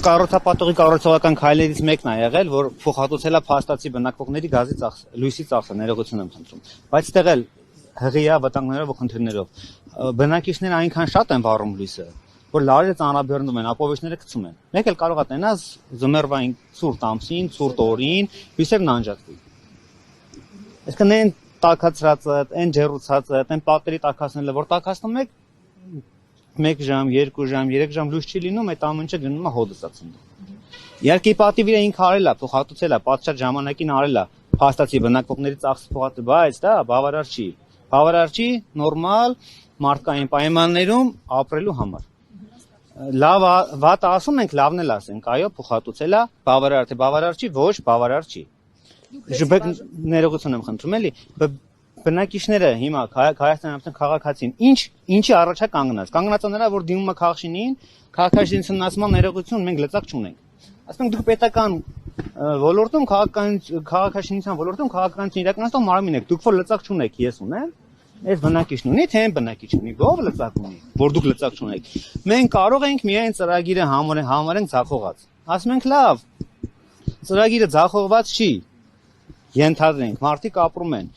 կառուցապատողի կառուցողական քայլերից մեկն է եղել, որ փոխհատուցել է փաստացի բնակվողների գազի լույսի ծախսը, ներողություն եմ խնդրում։ Բայց այդտեղ էլ հղիա վտանգներով ու խնդիրներով բնակիչները այնքան շատ են վառում լույսը, որ լարերը ծանրաբեռնում են, ապովիչները գցում են։ Մեկ էլ կարող է տենաս զմերվային ցուրտ ամսին, ցուրտ օրին լույսերն անջատվի։ Այսինքն այն տաքացրածը, այն ջերուցածը, այն պատերի տաքացնելը, որ տաքացնում եք 1 ժամ, 2 ժամ, 3 ժամ լույս չի լինում, այդ ամենը գնում է հոդս ածնում։ Իհարկե պատիվ իրեն արել է, փոխհատուցել է, պատշաճ ժամանակին արել է, փաստացի բնակվողների ծախսը փոխհատուցել, բայց դա բավարար չի։ Բավարար չի նորմալ մարդկային պայմաններում ապրելու համար։ Լավ, վատը ասում ենք, լավն էլ ասենք, այո, փոխհատուցել է, բավարար թե բավարար չի, ոչ, բավարար չի։ Ներողություն եմ խնդրում, էլի, բնակիչները հիմա Հայաստանի քաղաքացին ինչի առաջ է կանգնած։ Կանգնած է նրա, որ դիմում է քաղաքաշինին, քաղաքաշինության ասման ներողություն մենք լծակ չունենք։ Ասենք դուք պետական ոլորտում քաղաքաշինության ոլորտում քաղաքականություն իրականացնող մարմին եք, դուք որ լծակ չունեք, ես ունեմ, այս բնակիչն ունի, թե այն բնակիչն ունի, ով լծակ ունի, որ դուք լծակ չունեք։ Մենք կարող ենք միայն ծրագիրը համարենք ձախողած։ Ասում ենք լավ, ծրագիրը ձախողված չի։ Ենթադրենք, մարդիկ ապրում են,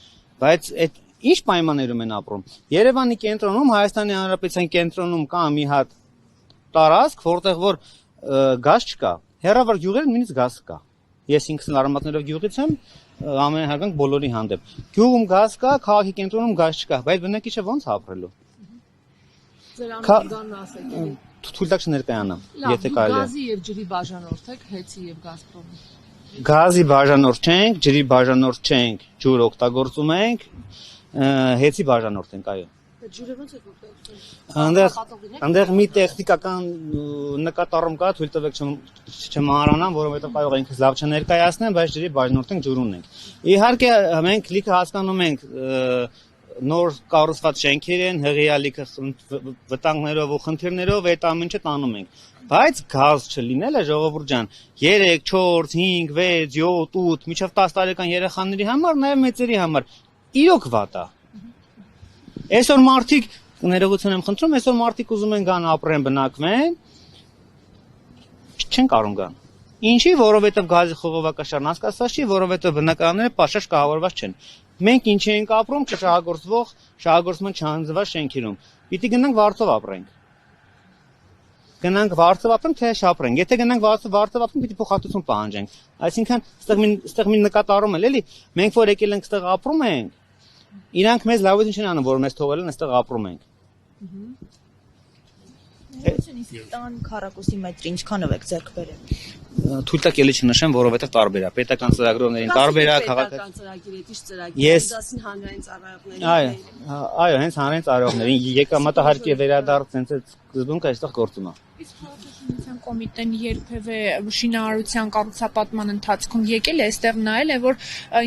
բայց այդ ինչ պայմաններում են ապրում։ Երևանի կենտրոնում, Հայաստանի Հանրապետության կենտրոնում կա մի հատ տարածք, որտեղ որ գազ չկա։ Հեռավոր գյուղերում նույնիսկ գազ կա։ Ես ինքս արմատներով գյուղից եմ, ամենահարգանք բոլորի հանդեպ։ Գյուղում գազ կա, քաղաքի կենտրոնում գազ չկա, բայց բնակիչը ո՞նց ապրելու։ Ձերանան ասեք։ Թույլ տաք չներկայանամ, եթե կարելի է։ Գազի եւ ջրի բաժանորդ եք, հեցի եւ Գազպրոմի։ Գազի բաժանորդ չենք, ջրի բաժանորդ չենք, ջուր օգտագործում ենք, հեցի բաժանորդ ենք, այո։ Ջուրը ո՞նց եք օգտագործում։ Այնտեղ մի տեխնիկական նկատառում կա, թույլ տվեք չմահարանամ, որովհետև կարող ենք լավ չներկայացնեմ, բայց ջրի բաժանորդ ենք, ջուր ունենք։ Իհարկե մենք լիքը հասկանում ենք նոր կառուցված շենքեր են, հղիա լիքը վտանգներով ու խնդիրներով այդ ամենը տանում ենք։ Բայց գազ չլինելը ժողովուրդ ջան 3, 4, 5, 6, 7, 8 մինչև 10 տարեկան երեխաների համար, նաև մեծերի համար իրոք վատ է։ Այսօր մարդիկ, ներողություն եմ խնդրում, այսօր մարդիկ ուզում են գան ապրեն, բնակվեն, չեն կարող գան։ Ինչի, որովհետև գազի խողովակաշարն հասկացած չի, որովհետև բնակարանները պաշտպան կահավորված չեն։ Մենք ինչի ենք ապրում շահագործման չհանձնված շենքերում։ Պիտի գնանք վարձով ապրենք։ Գնանք վարձով ապրենք, թե շապրենք։ Եթե գնանք վարձով ապրենք, պիտի փոխհատուցում պահանջենք։ Այսինքն, այստեղ մի նկատառում էլ էլի, մենք որ եկել ենք այստեղ ապրում ենք, իրանք մեզ լավություն չեն անում, որ մեզ թողել են այստեղ ապրում ենք։ Տան քառակուսի մետրի ինչքանով եք ձեռք բերել։ Թույլ տակ էլի չնշեմ, որովհետև տարբեր է։ Պետական ծրագրողներին տարբեր է, քաղաքական ծրագիր, ինչ ծրագիր, դասին հանրային ծառայողներին։ Այո, հենց հանրային ծառայողներին եկամտահարկի վերադարձ հենց այդ սկզբունքը այստեղ գործում է։ Իսկ քաղաքաշինության կոմիտեն երբևէ շինարարության կառուցապատման ընթացքում եկել է այստեղ նայել է, որ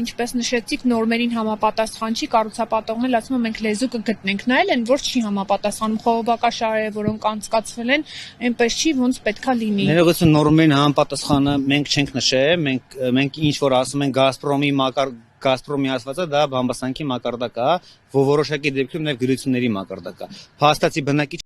ինչպես նշեցիք, նորմերին համապատասխան չի, կառուցապատողն էլ ասում է մենք լեզու կգտնենք, նայել են, որ չի համապատասխանում, խողովակաշարերը, որոնք անցկացվել են, այնպես չի, ոնց պետքա լինի։ Ներողություն, նորմերին համապատասխանը մենք չենք նշել, մենք ինչ որ ասում ենք Գազպրոմի ասվածը դա բամբասանքի մակարդակ է, որոշակի դեպքերում նաև գրությունների մակարդակ է։ Փաստացի բնակիչ